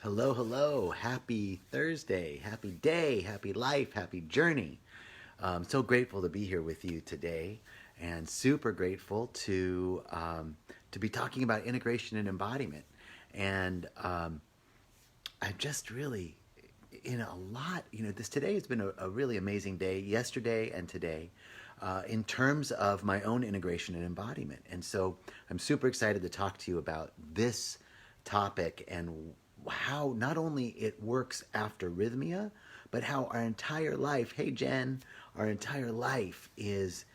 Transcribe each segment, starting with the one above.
Hello, hello. Happy Thursday. Happy day. Happy life. Happy journey. So grateful to be here with you today, and super grateful to be talking about integration and embodiment. And I'm just really in a lot. This today has been a really amazing day. Yesterday and today, in terms of my own integration and embodiment. And so I'm super excited to talk to you about this topic and how not only it works after Rythmia, but how our entire life, hey Jen, our entire life is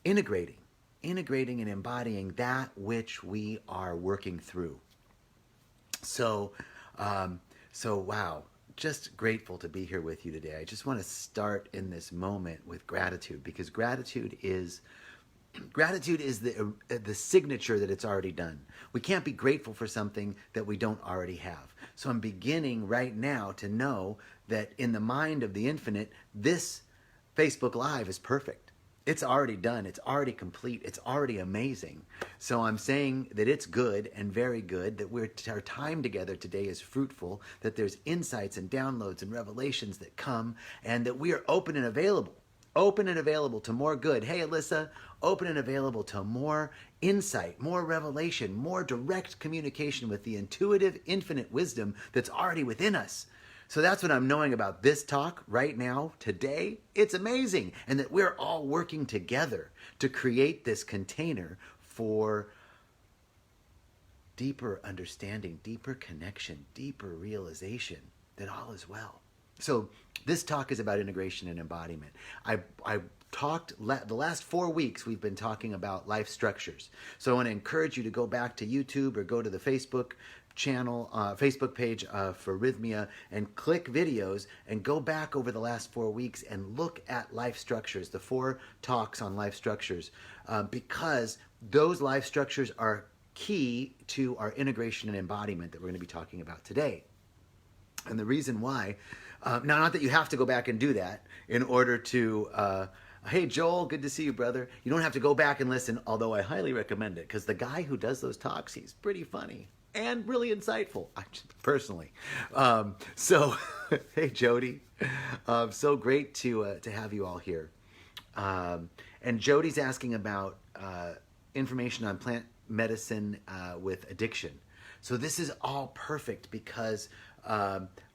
integrating and embodying that which we are working through. So, wow, just grateful to be here with you today. I just want to start in this moment with gratitude, because gratitude is the signature that it's already done. We can't be grateful for something that we don't already have. So I'm beginning right now to know that in the mind of the infinite, this Facebook Live is perfect. It's already done. It's already complete. It's already amazing. So I'm saying that it's good and very good, that our time together today is fruitful, that there's insights and downloads and revelations that come, and that we are open and available to more good. Hey, Alyssa, open and available to more insight, more revelation, more direct communication with the intuitive, infinite wisdom that's already within us. So that's what I'm knowing about this talk right now, today. It's amazing. And that we're all working together to create this container for deeper understanding, deeper connection, deeper realization that all is well. So this talk is about integration and embodiment. I talked, the last 4 weeks we've been talking about life structures. So I want to encourage you to go back to YouTube or go to the Facebook channel, Facebook page for Rythmia, and click videos and go back over the last 4 weeks and look at life structures, the 4 talks on life structures, because those life structures are key to our integration and embodiment that we're going to be talking about today. And the reason why, now not that you have to go back and do that in order to, hey Joel, good to see you, brother. You don't have to go back and listen, although I highly recommend it, because the guy who does those talks, he's pretty funny and really insightful, personally. So, hey Jody, so great to have you all here. And Jody's asking about information on plant medicine with addiction. So this is all perfect, because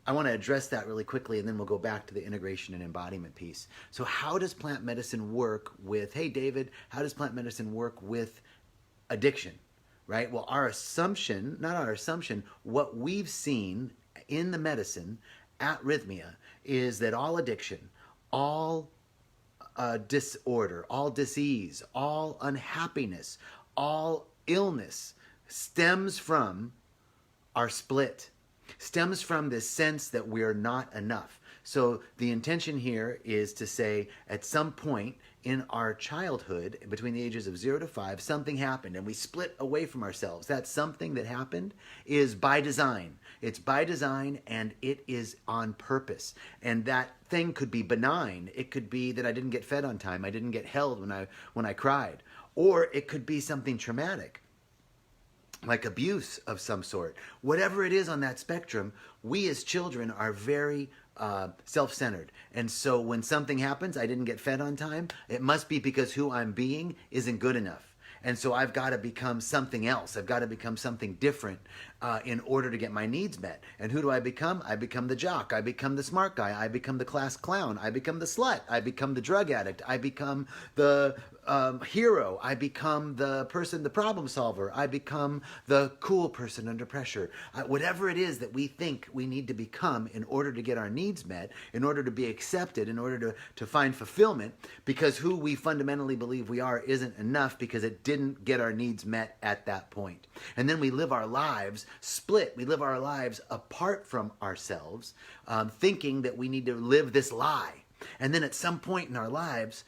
I want to address that really quickly, and then we'll go back to the integration and embodiment piece. So how does plant medicine work with, hey David, how does plant medicine work with addiction, right? Well, what we've seen in the medicine at Rythmia is that all addiction, all disorder, all disease, all unhappiness, all illness stems from our split, stems from this sense that we're not enough. So the intention here is to say, at some point in our childhood, between the ages of 0 to 5, something happened and we split away from ourselves. That something that happened is by design. It's by design, and it is on purpose. And that thing could be benign. It could be that I didn't get fed on time. I didn't get held when I cried. Or it could be something traumatic, like abuse of some sort. Whatever it is on that spectrum, we as children are very self-centered. And so when something happens, I didn't get fed on time, it must be because who I'm being isn't good enough. And so I've got to become something else. I've got to become something different in order to get my needs met. And who do I become? I become the jock. I become the smart guy. I become the class clown. I become the slut. I become the drug addict. I become the hero. I become the person, the problem solver. I become the cool person under pressure. Whatever it is that we think we need to become in order to get our needs met, in order to be accepted, in order to find fulfillment, because who we fundamentally believe we are isn't enough because it didn't get our needs met at that point. And then we live our lives split. We live our lives apart from ourselves, thinking that we need to live this lie. And then at some point in our lives,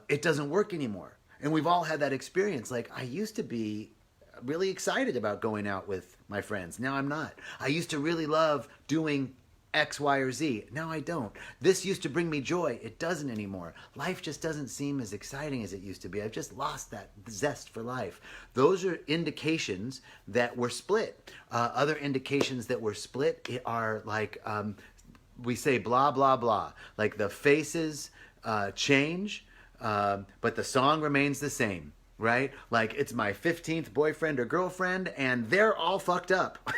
it doesn't work anymore. And we've all had that experience. Like, I used to be really excited about going out with my friends. Now I'm not. I used to really love doing X, Y, or Z. Now I don't. This used to bring me joy. It doesn't anymore. Life just doesn't seem as exciting as it used to be. I've just lost that zest for life. Those are indications that we're split. Other indications that we're split are like, we say blah, blah, blah. Like the faces change, but the song remains the same, right? Like it's my 15th boyfriend or girlfriend and they're all fucked up.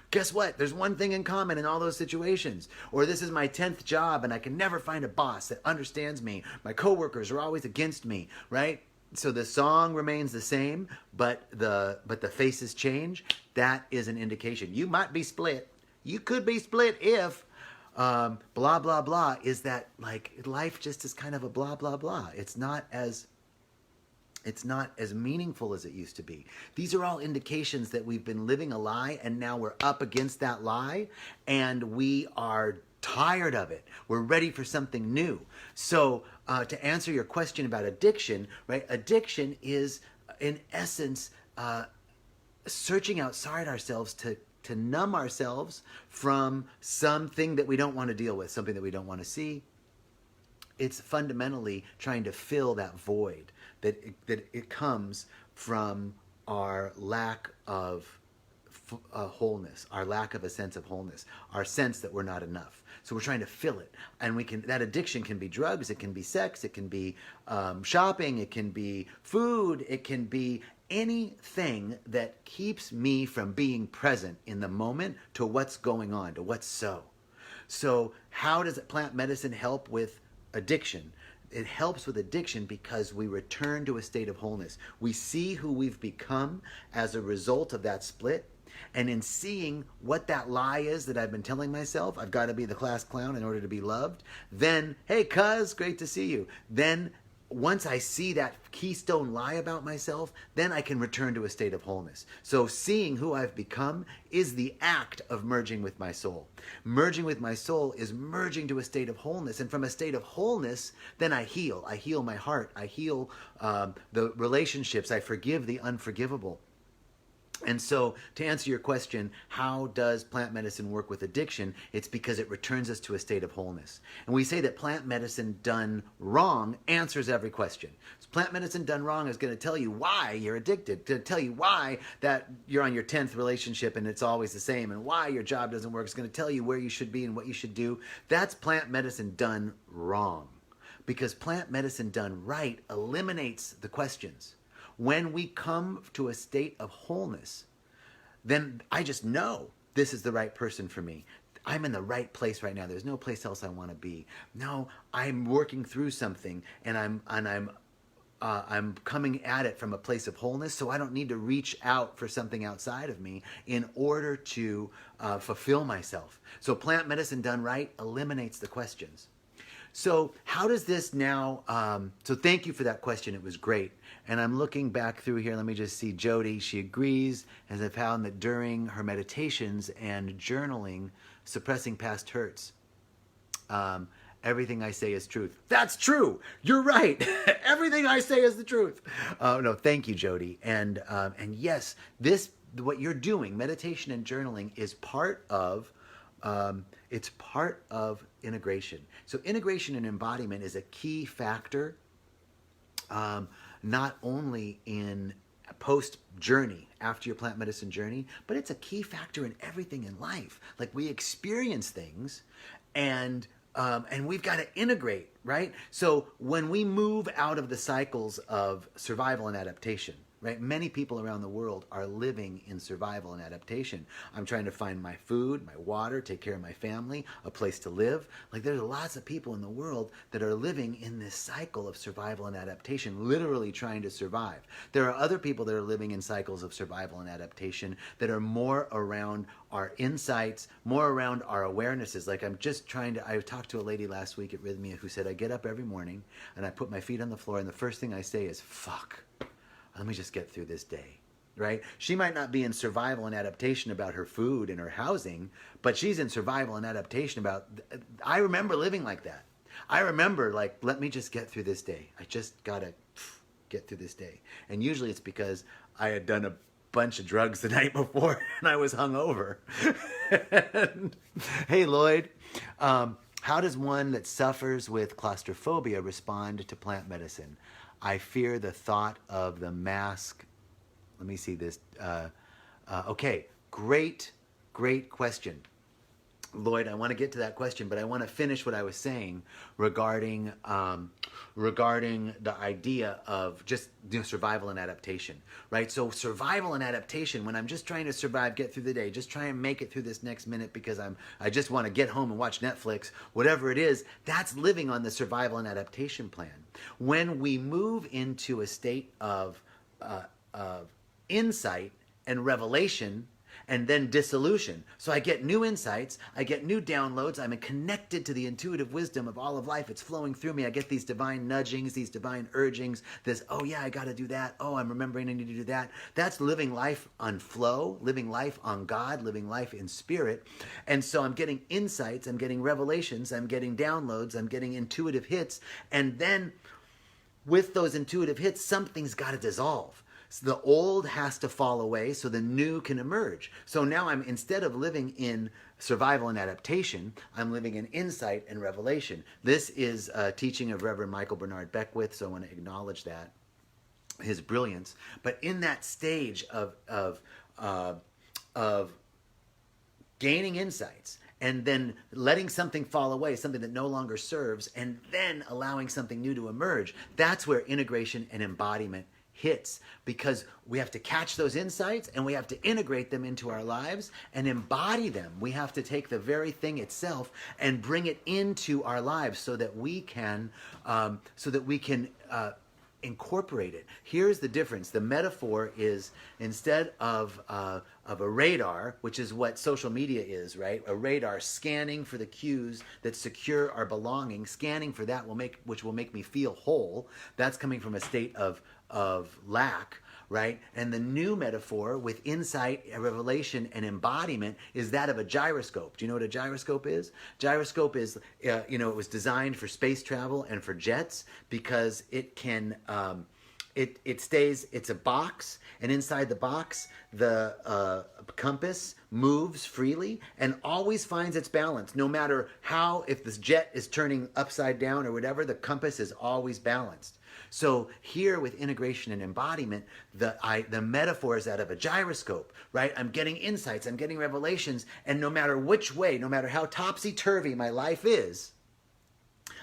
Guess what? There's one thing in common in all those situations. Or this is my 10th job and I can never find a boss that understands me. My coworkers are always against me, right? So the song remains the same, but the faces change. That is an indication. You might be split. You could be split if blah, blah, blah is that like life just is kind of a blah, blah, blah. It's not as meaningful as it used to be. These are all indications that we've been living a lie and now we're up against that lie and we are tired of it. We're ready for something new. So to answer your question about addiction, right? Addiction is in essence searching outside ourselves to numb ourselves from something that we don't want to deal with, something that we don't want to see. It's fundamentally trying to fill that void that it comes from our lack of wholeness, our lack of a sense of wholeness, our sense that we're not enough. So we're trying to fill it, and that addiction can be drugs, it can be sex, it can be shopping, it can be food, it can be anything that keeps me from being present in the moment to what's going on, to what's so. So how does plant medicine help with addiction? It helps with addiction because we return to a state of wholeness. We see who we've become as a result of that split. And in seeing what that lie is that I've been telling myself, I've got to be the class clown in order to be loved. Then, hey, cuz, great to see you. Then once I see that keystone lie about myself, then I can return to a state of wholeness. So seeing who I've become is the act of merging with my soul. Merging with my soul is merging to a state of wholeness. And from a state of wholeness, then I heal. I heal my heart. I heal the relationships. I forgive the unforgivable. And so to answer your question, how does plant medicine work with addiction? It's because it returns us to a state of wholeness. And we say that plant medicine done wrong answers every question. So plant medicine done wrong is going to tell you why you're addicted, to tell you why that you're on your 10th relationship and it's always the same, and why your job doesn't work. It's going to tell you where you should be and what you should do. That's plant medicine done wrong. Because plant medicine done right eliminates the questions. When we come to a state of wholeness, then I just know this is the right person for me. I'm in the right place right now. There's no place else I want to be. No, I'm working through something, and I'm coming at it from a place of wholeness. So I don't need to reach out for something outside of me in order to fulfill myself. So plant medicine done right eliminates the questions. So how does this now, so thank you for that question. It was great. And I'm looking back through here. Let me just see Jody. She agrees, as I found that during her meditations and journaling, suppressing past hurts, everything I say is truth. That's true. You're right. Everything I say is the truth. No, thank you, Jody. And yes, what you're doing, meditation and journaling, is part of it's part of integration. So integration and embodiment is a key factor, not only in post-journey, after your plant medicine journey, but it's a key factor in everything in life. Like we experience things and we've got to integrate, right? So when we move out of the cycles of survival and adaptation, right? Many people around the world are living in survival and adaptation. I'm trying to find my food, my water, take care of my family, a place to live. Like there's lots of people in the world that are living in this cycle of survival and adaptation, literally trying to survive. There are other people that are living in cycles of survival and adaptation that are more around our insights, more around our awarenesses. Like I talked to a lady last week at Rythmia who said, I get up every morning and I put my feet on the floor and the first thing I say is, fuck. Let me just get through this day, right? She might not be in survival and adaptation about her food and her housing, but she's in survival and adaptation about, I remember living like that. I remember like, let me just get through this day. I just got to get through this day. And usually it's because I had done bunch of drugs the night before and I was hungover. And, hey, Lloyd, how does one that suffers with claustrophobia respond to plant medicine? I fear the thought of the mask. Let me see this. Okay, great question. Lloyd, I want to get to that question, but I want to finish what I was saying regarding the idea of just survival and adaptation, right? So survival and adaptation, when I'm just trying to survive, get through the day, just try and make it through this next minute because I just want to get home and watch Netflix, whatever it is, that's living on the survival and adaptation plan. When we move into a state of insight and revelation, and then dissolution. So I get new insights, I get new downloads, I'm connected to the intuitive wisdom of all of life. It's flowing through me. I get these divine nudgings, these divine urgings, this, oh yeah, I got to do that. Oh, I'm remembering I need to do that. That's living life on flow, living life on God, living life in spirit. And so I'm getting insights, I'm getting revelations, I'm getting downloads, I'm getting intuitive hits. And then with those intuitive hits, something's got to dissolve. So the old has to fall away so the new can emerge. So now instead of living in survival and adaptation, I'm living in insight and revelation. This is a teaching of Reverend Michael Bernard Beckwith, so I want to acknowledge that, his brilliance. But in that stage of gaining insights, and then letting something fall away, something that no longer serves, and then allowing something new to emerge, that's where integration and embodiment hits, because we have to catch those insights and we have to integrate them into our lives and embody them. We have to take the very thing itself and bring it into our lives so that we can incorporate it. Here's the difference. The metaphor is, instead of a radar, which is what social media is, right? A radar scanning for the cues that secure our belonging, scanning for that which will make me feel whole. That's coming from a state of lack, right? And the new metaphor with insight, revelation, and embodiment is that of a gyroscope. Do you know what a gyroscope is? Gyroscope is, it was designed for space travel and for jets because it can, it's a box, and inside the box, the compass moves freely and always finds its balance. No matter how, if this jet is turning upside down or whatever, the compass is always balanced. So here with integration and embodiment, the metaphor is that of a gyroscope, right? I'm getting insights, I'm getting revelations, and no matter which way, no matter how topsy-turvy my life is,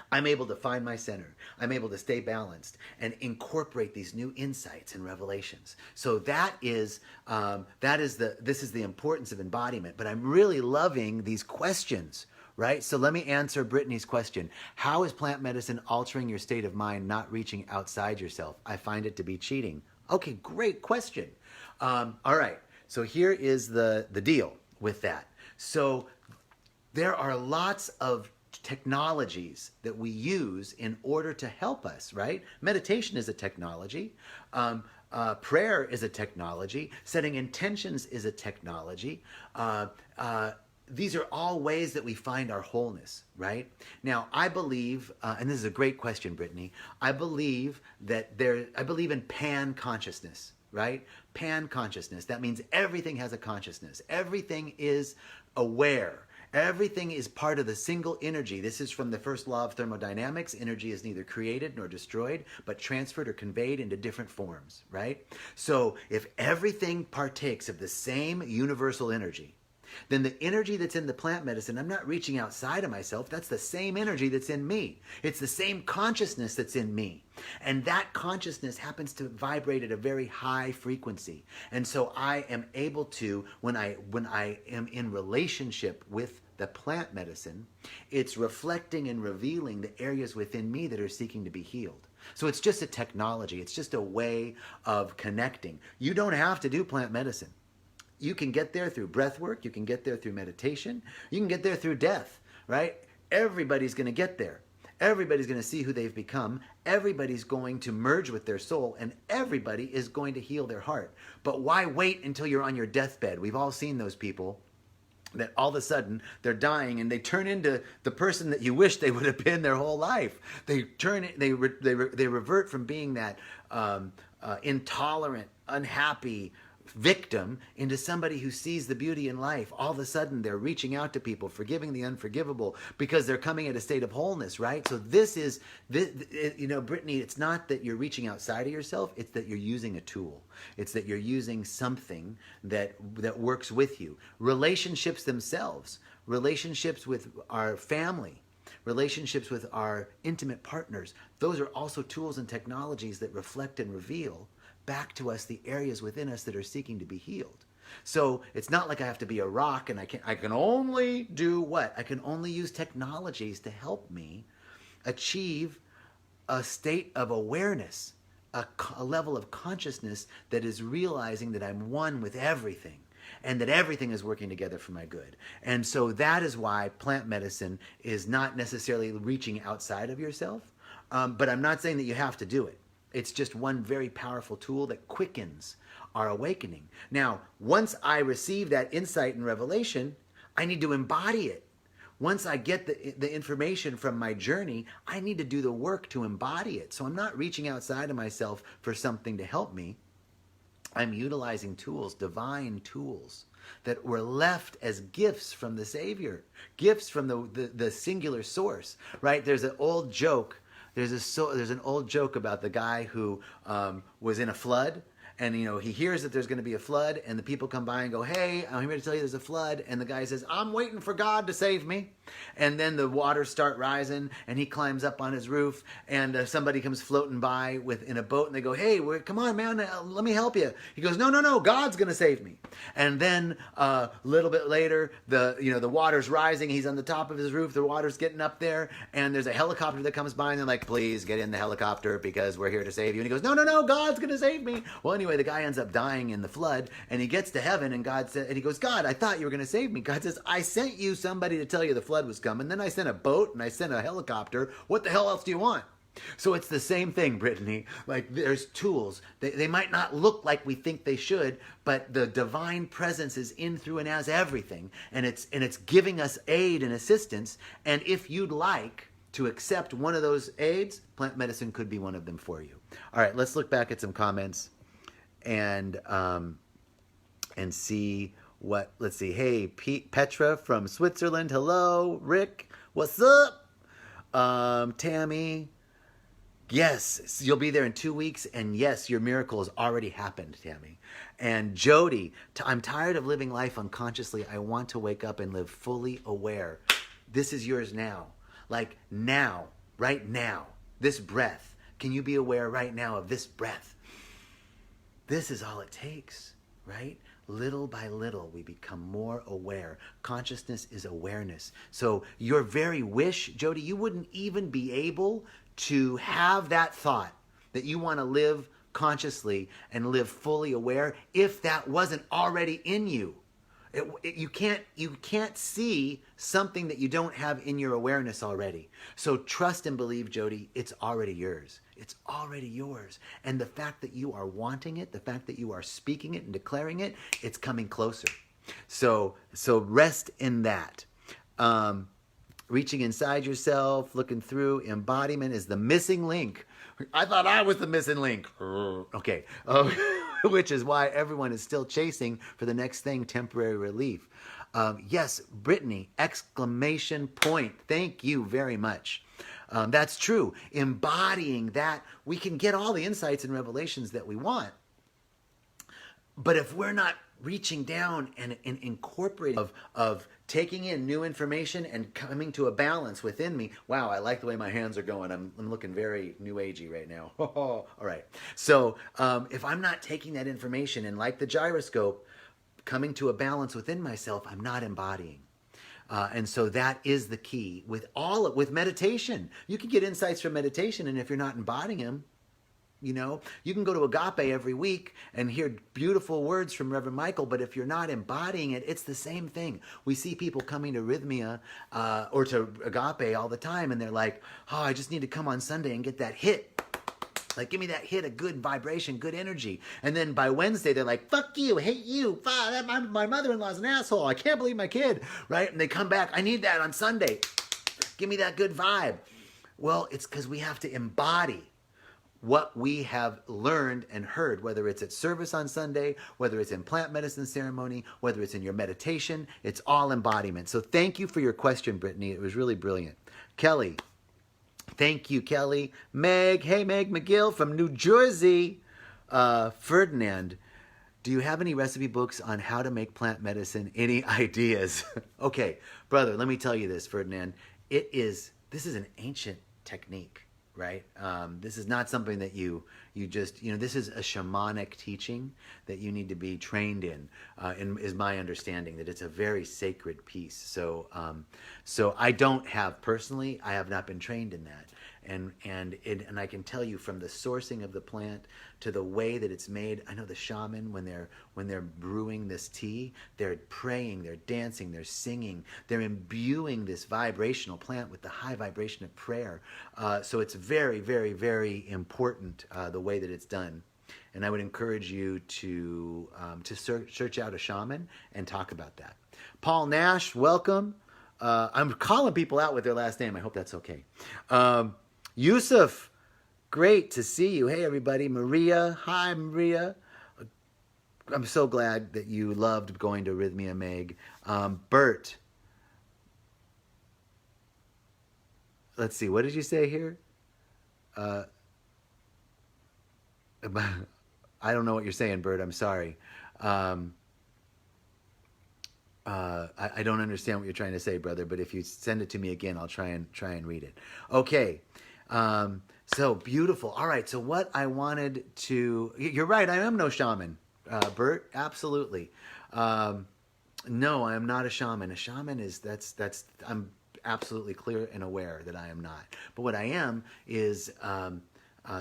I'm able to find my center. I'm able to stay balanced and incorporate these new insights and revelations. So this is the importance of embodiment. But I'm really loving these questions, right? So let me answer Brittany's question. How is plant medicine altering your state of mind, not reaching outside yourself? I find it to be cheating. Okay, great question. All right, so here is the deal with that. So there are lots of technologies that we use in order to help us, right? Meditation is a technology. Prayer is a technology. Setting intentions is a technology. These are all ways that we find our wholeness, right? Now, I believe, and this is a great question, Brittany, I believe in pan consciousness, right? Pan consciousness. That means everything has a consciousness. Everything is aware. Everything is part of the single energy. This is from the first law of thermodynamics. Energy is neither created nor destroyed, but transferred or conveyed into different forms, right? So if everything partakes of the same universal energy, then the energy that's in the plant medicine, I'm not reaching outside of myself. That's the same energy that's in me. It's the same consciousness that's in me. And that consciousness happens to vibrate at a very high frequency. And so I am able to, when I am in relationship with the plant medicine, it's reflecting and revealing the areas within me that are seeking to be healed. So it's just a technology. It's just a way of connecting. You don't have to do plant medicine. You can get there through breath work. You can get there through meditation. You can get there through death, right? Everybody's going to get there. Everybody's going to see who they've become. Everybody's going to merge with their soul, and everybody is going to heal their heart. But why wait until you're on your deathbed? We've all seen those people that all of a sudden they're dying and they turn into the person that you wish they would have been their whole life. They revert from being that intolerant, unhappy, victim into somebody who sees the beauty in life. All of a sudden, they're reaching out to people, forgiving the unforgivable, because they're coming at a state of wholeness, right? So this is, Brittany, it's not that you're reaching outside of yourself, it's that you're using a tool. It's that you're using something that works with you. Relationships themselves, relationships with our family, relationships with our intimate partners, those are also tools and technologies that reflect and reveal back to us the areas within us that are seeking to be healed. So it's not like I have to be a rock and I can only do what? I can only use technologies to help me achieve a state of awareness, a level of consciousness that is realizing that I'm one with everything and that everything is working together for my good. And so that is why plant medicine is not necessarily reaching outside of yourself, but I'm not saying that you have to do it. It's just one very powerful tool that quickens our awakening. Now, once I receive that insight and revelation, I need to embody it. Once I get the information from my journey, I need to do the work to embody it. So I'm not reaching outside of myself for something to help me. I'm utilizing tools, divine tools, that were left as gifts from the Savior, gifts from the singular source, right? There's an old joke. There's an old joke about the guy who was in a flood, and he hears that there's going to be a flood, and the people come by and go, "Hey, I'm here to tell you there's a flood." And the guy says, "I'm waiting for God to save me." And then the waters start rising, and he climbs up on his roof, and somebody comes floating by in a boat, and they go, "Hey, come on, man, let me help you." He goes, No, God's going to save me." And then a little bit later, the water's rising. He's on the top of his roof. The water's getting up there, and there's a helicopter that comes by, and they're like, "Please get in the helicopter because we're here to save you." And he goes, No, God's going to save me. Well, anyway, the guy ends up dying in the flood, and he gets to heaven, and he goes, "God, I thought you were going to save me." God says, "I sent you somebody to tell you the flood was coming. Then I sent a boat, and I sent a helicopter. What the hell else do you want?" So it's the same thing, Brittany. Like, there's tools. They might not look like we think they should, but the divine presence is in, through, and as everything, and it's giving us aid and assistance. And if you'd like to accept one of those aids, plant medicine could be one of them for you. All right, let's look back at some comments and see what. Let's see. Hey, Petra from Switzerland. Hello, Rick. What's up? Tammy. Yes, you'll be there in 2 weeks, and yes, your miracle has already happened, Tammy. And Jody, I'm tired of living life unconsciously. I want to wake up and live fully aware. This is yours now. Like now, right now, this breath. Can you be aware right now of this breath? This is all it takes, right? Little by little, we become more aware. Consciousness is awareness. So your very wish, Jody, you wouldn't even be able to have that thought that you want to live consciously and live fully aware if that wasn't already in you. You can't see something that you don't have in your awareness already. So trust and believe, Jody, it's already yours. It's already yours. And the fact that you are wanting it, the fact that you are speaking it and declaring it, it's coming closer. So rest in that. Reaching inside yourself, looking through, embodiment is the missing link. I thought I was the missing link. Okay. Which is why everyone is still chasing for the next thing, temporary relief. Yes, Brittany, exclamation point. Thank you very much. That's true. Embodying that, we can get all the insights and revelations that we want. But if we're not reaching down and incorporating of taking in new information and coming to a balance within me. Wow, I like the way my hands are going. I'm looking very new agey right now. All right. So if I'm not taking that information and, like the gyroscope, coming to a balance within myself, I'm not embodying. And so that is the key with meditation. You can get insights from meditation, and if you're not embodying them, you can go to Agape every week and hear beautiful words from Reverend Michael, but if you're not embodying it, it's the same thing. We see people coming to Rythmia or to Agape all the time, and they're like, "Oh, I just need to come on Sunday and get that hit. Like, give me that hit of good vibration, good energy." And then by Wednesday, they're like, "Fuck you, hate you. My mother-in-law's an asshole. I can't believe my kid," right? And they come back, "I need that on Sunday. Give me that good vibe." Well, it's because we have to embody. what we have learned and heard, whether it's at service on Sunday, whether it's in plant medicine ceremony, whether it's in your meditation, it's all embodiment. So thank you for your question, Brittany. It was really brilliant. Kelly, thank you, Kelly. Meg, hey, Meg McGill from New Jersey. Ferdinand, do you have any recipe books on how to make plant medicine? Any ideas? Okay, brother, let me tell you this, Ferdinand. This is an ancient technique, right? This is not something that you just, this is a shamanic teaching that you need to be trained in is my understanding, that it's a very sacred piece. So I don't have, personally, I have not been trained in that. And I can tell you, from the sourcing of the plant to the way that it's made. I know the shaman, when they're brewing this tea, they're praying, they're dancing, they're singing, they're imbuing this vibrational plant with the high vibration of prayer. So it's very, very, very important the way that it's done. And I would encourage you to search out a shaman and talk about that. Paul Nash, welcome. I'm calling people out with their last name. I hope that's okay. Yusuf, great to see you. Hey, everybody. Maria. Hi, Maria. I'm so glad that you loved going to Rythmia, Meg. Bert. Let's see. What did you say here? I don't know what you're saying, Bert. I'm sorry. I don't understand what you're trying to say, brother, but if you send it to me again, I'll try and read it. Okay. So beautiful. All right. So what I wanted to, you're right. I am no shaman, Bert. Absolutely. No, I am not a shaman. A shaman is, I'm absolutely clear and aware that I am not. But what I am is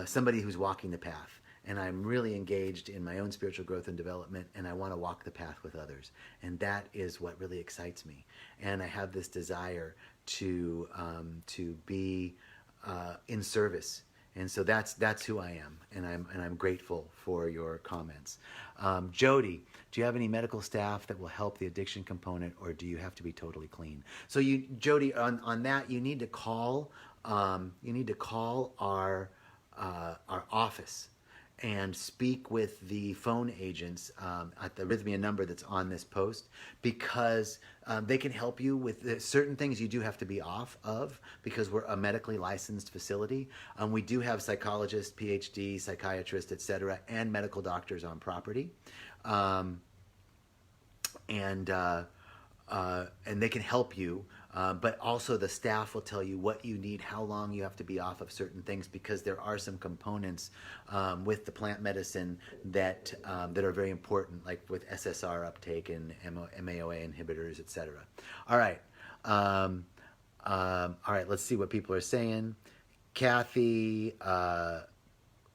somebody who's walking the path. And I'm really engaged in my own spiritual growth and development, and I want to walk the path with others. And that is what really excites me. And I have this desire to be in service. And so that's who I am. And I'm grateful for your comments. Jody, do you have any medical staff that will help the addiction component, or do you have to be totally clean? So Jody, on that, you need to call our office and speak with the phone agents at the Rythmia number that's on this post, because they can help you with certain things you do have to be off of, because we're a medically licensed facility. We do have psychologists, PhD, psychiatrists, etc., and medical doctors on property. And they can help you, but also the staff will tell you what you need, how long you have to be off of certain things, because there are some components with the plant medicine that are very important, like with SSR uptake and MAOA inhibitors, etc. All right, let's see what people are saying. Kathy,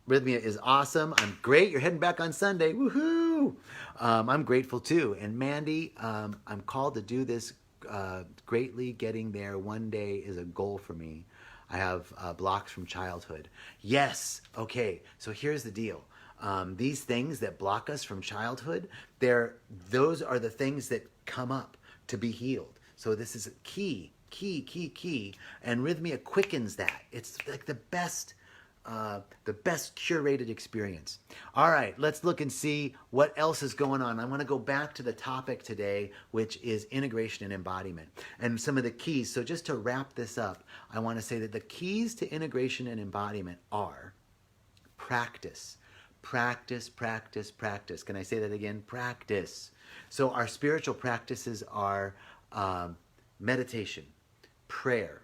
Rythmia is awesome. I'm great. You're heading back on Sunday. Woohoo! I'm grateful too. And Mandy, I'm called to do this greatly. Getting there one day is a goal for me. I have blocks from childhood. Yes. Okay. So here's the deal. These things that block us from childhood, those are the things that come up to be healed. So this is key. And Rythmia quickens that. It's like the best curated experience. All right, let's look and see what else is going on. I want to go back to the topic today, which is integration and embodiment, and some of the keys. So just to wrap this up, I want to say that the keys to integration and embodiment are practice. Practice. Can I say that again? Practice. So our spiritual practices are meditation, prayer,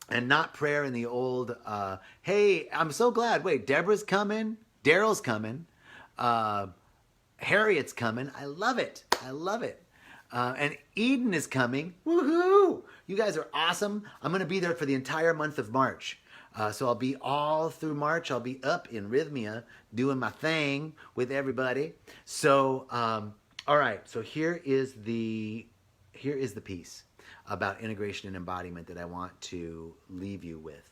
and not prayer in the old, hey, I'm so glad. Wait, Deborah's coming. Daryl's coming. Harriet's coming. I love it. And Eden is coming. Woohoo! You guys are awesome. I'm going to be there for the entire month of March. So I'll be all through March. I'll be up in Rythmia doing my thing with everybody. So, all right. So here is the piece about integration and embodiment that I want to leave you with.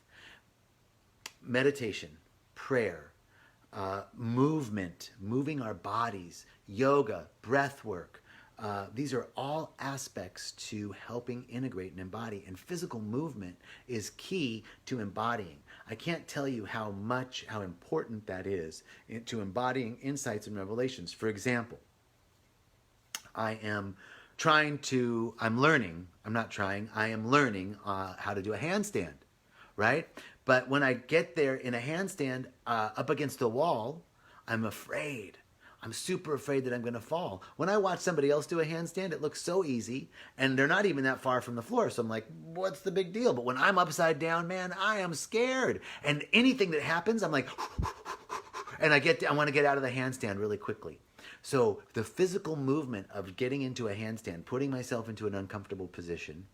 Meditation, prayer, movement, moving our bodies, yoga, breath work, These are all aspects to helping integrate and embody, and physical movement is key to embodying. I can't tell you how important that is to embodying insights and revelations. For example, I am I am learning how to do a handstand, right? But when I get there in a handstand up against the wall, I'm afraid. I'm super afraid that I'm going to fall. When I watch somebody else do a handstand, it looks so easy, and they're not even that far from the floor. So I'm like, what's the big deal? But when I'm upside down, man, I am scared. And anything that happens, I'm like, and I want to get out of the handstand really quickly. So the physical movement of getting into a handstand, putting myself into an uncomfortable position,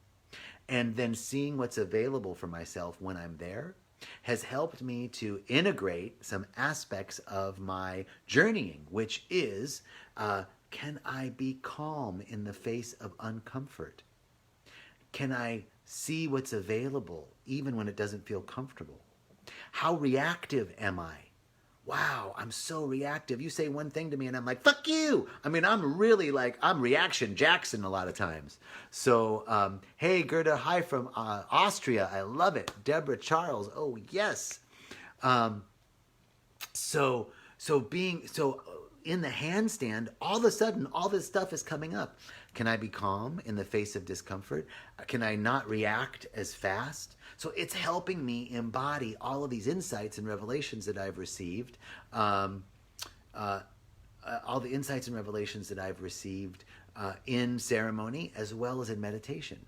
and then seeing what's available for myself when I'm there has helped me to integrate some aspects of my journeying, which is, can I be calm in the face of uncomfort? Can I see what's available even when it doesn't feel comfortable? How reactive am I? Wow, I'm so reactive. You say one thing to me and I'm like, fuck you. I mean, I'm really like, I'm reaction Jackson a lot of times. So, hey, Gerda, hi from Austria. I love it. Deborah Charles. Oh, yes. So in the handstand, all of a sudden, all this stuff is coming up. Can I be calm in the face of discomfort? Can I not react as fast? So it's helping me embody all of these insights and revelations that I've received, all the insights and revelations that I've received in ceremony as well as in meditation.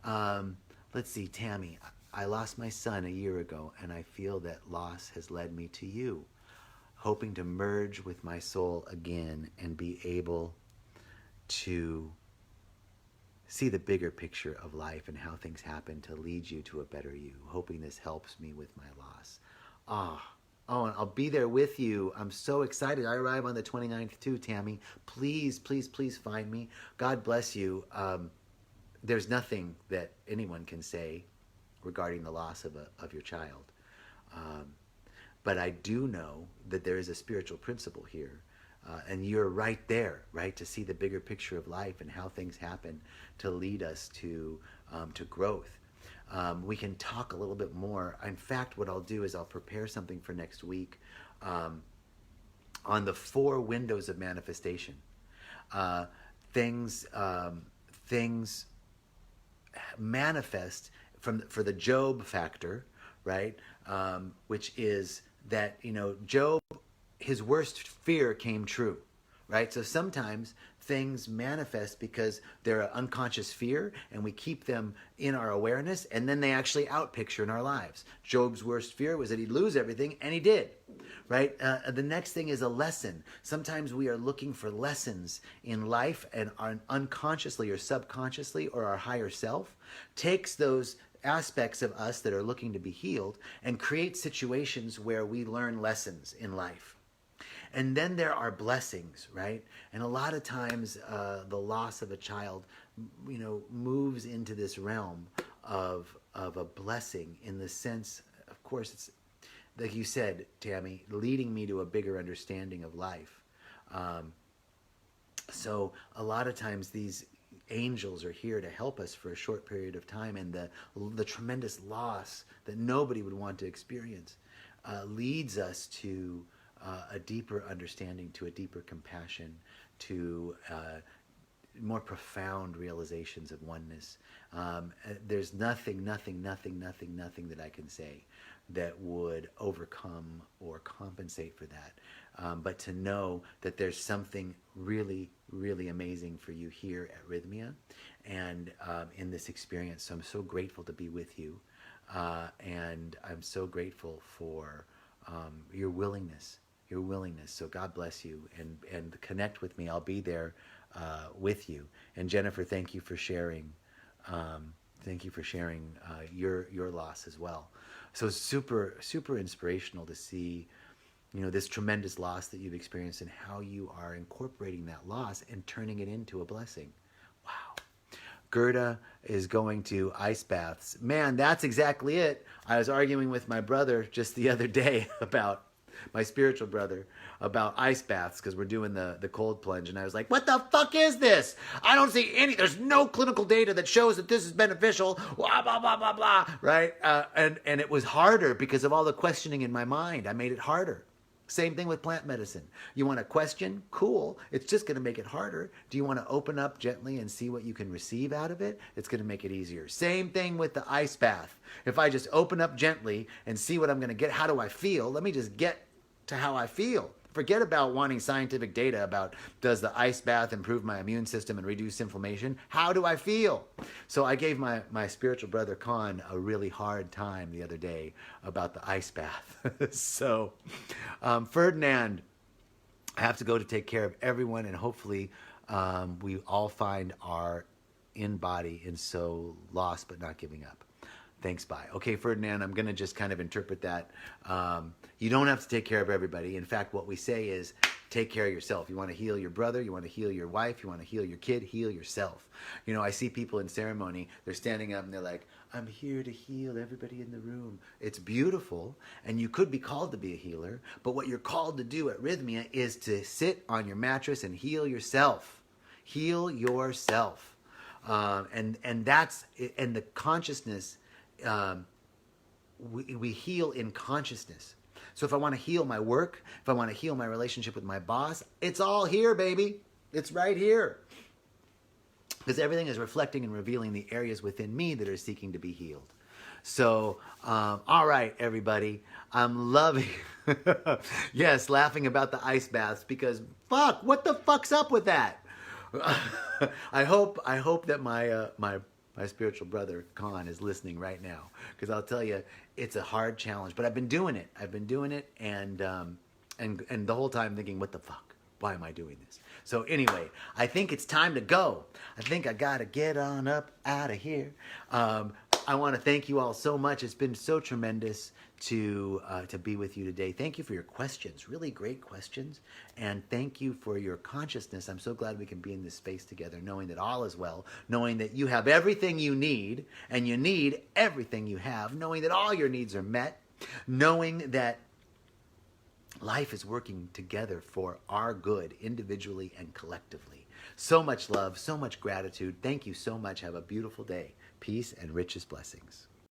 Let's see, Tammy, I lost my son a year ago, and I feel that loss has led me to you, hoping to merge with my soul again and be able to see the bigger picture of life and how things happen to lead you to a better you, hoping this helps me with my loss. And I'll be there with you. I'm so excited. I arrive on the 29th too, Tammy. Please, please, please find me. God bless you. There's nothing that anyone can say regarding the loss of your child. But I do know that there is a spiritual principle here. And you're right there, right, to see the bigger picture of life and how things happen to lead us to growth. We can talk a little bit more. In fact, what I'll do is I'll prepare something for next week on the 4 windows of manifestation. Things manifest for the Job factor, right? Which is that, Job, his worst fear came true, right? So sometimes things manifest because they're an unconscious fear, and we keep them in our awareness, and then they actually outpicture in our lives. Job's worst fear was that he'd lose everything, and he did, right? The next thing is a lesson. Sometimes we are looking for lessons in life, and unconsciously or subconsciously or our higher self takes those aspects of us that are looking to be healed and create situations where we learn lessons in life. And then there are blessings, right? And a lot of times the loss of a child, moves into this realm of a blessing, in the sense, of course, it's like you said, Tammy, leading me to a bigger understanding of life. So a lot of times these angels are here to help us for a short period of time, and the tremendous loss that nobody would want to experience leads us to a deeper understanding, to a deeper compassion, to more profound realizations of oneness. There's nothing that I can say that would overcome or compensate for that. But to know that there's something really, really amazing for you here at Rythmia and in this experience. So I'm so grateful to be with you. And I'm so grateful for your willingness. So God bless you, and connect with me. I'll be there with you. And Jennifer, thank you for sharing. Your loss as well. So super, super inspirational to see, this tremendous loss that you've experienced and how you are incorporating that loss and turning it into a blessing. Wow. Gerda is going to ice baths. Man, that's exactly it. I was arguing with my brother just the other day about my spiritual brother about ice baths because we're doing the cold plunge, and I was like, what the fuck is this? I don't see there's no clinical data that shows that this is beneficial, blah, blah, blah, blah, blah, right? And it was harder because of all the questioning in my mind. I made it harder. Same thing with plant medicine. You want to question? Cool. It's just going to make it harder. Do you want to open up gently and see what you can receive out of it? It's going to make it easier. Same thing with the ice bath. If I just open up gently and see what I'm going to get, how do I feel? Let me just get to how I feel. Forget about wanting scientific data about does the ice bath improve my immune system and reduce inflammation? How do I feel? So I gave my spiritual brother Khan a really hard time the other day about the ice bath. So Ferdinand, I have to go to take care of everyone, and hopefully we all find our in-body and so lost but not giving up. Thanks, bye. Okay, Ferdinand, I'm going to just kind of interpret that. You don't have to take care of everybody. In fact, what we say is take care of yourself. You want to heal your brother, you want to heal your wife, you want to heal your kid, heal yourself. You know, I see people in ceremony, they're standing up and they're like, I'm here to heal everybody in the room. It's beautiful, and you could be called to be a healer, but what you're called to do at Rythmia is to sit on your mattress and heal yourself. Heal yourself. And the consciousness, we heal in consciousness. So if I want to heal my work, if I want to heal my relationship with my boss, it's all here, baby. It's right here. Because everything is reflecting and revealing the areas within me that are seeking to be healed. So, all right, everybody. I'm loving, yes, laughing about the ice baths because, fuck, what the fuck's up with that? I hope that my spiritual brother Khan is listening right now, because I'll tell you, it's a hard challenge. But I've been doing it, and the whole time thinking, what the fuck? Why am I doing this? So anyway, I think it's time to go. I think I gotta get on up out of here. I want to thank you all so much. It's been so tremendous to be with you today. Thank you for your questions, really great questions, and thank you for your consciousness. I'm so glad we can be in this space together, knowing that all is well, knowing that you have everything you need, and you need everything you have, knowing that all your needs are met, knowing that life is working together for our good, individually and collectively. So much love, so much gratitude. Thank you so much. Have a beautiful day. Peace and richest blessings.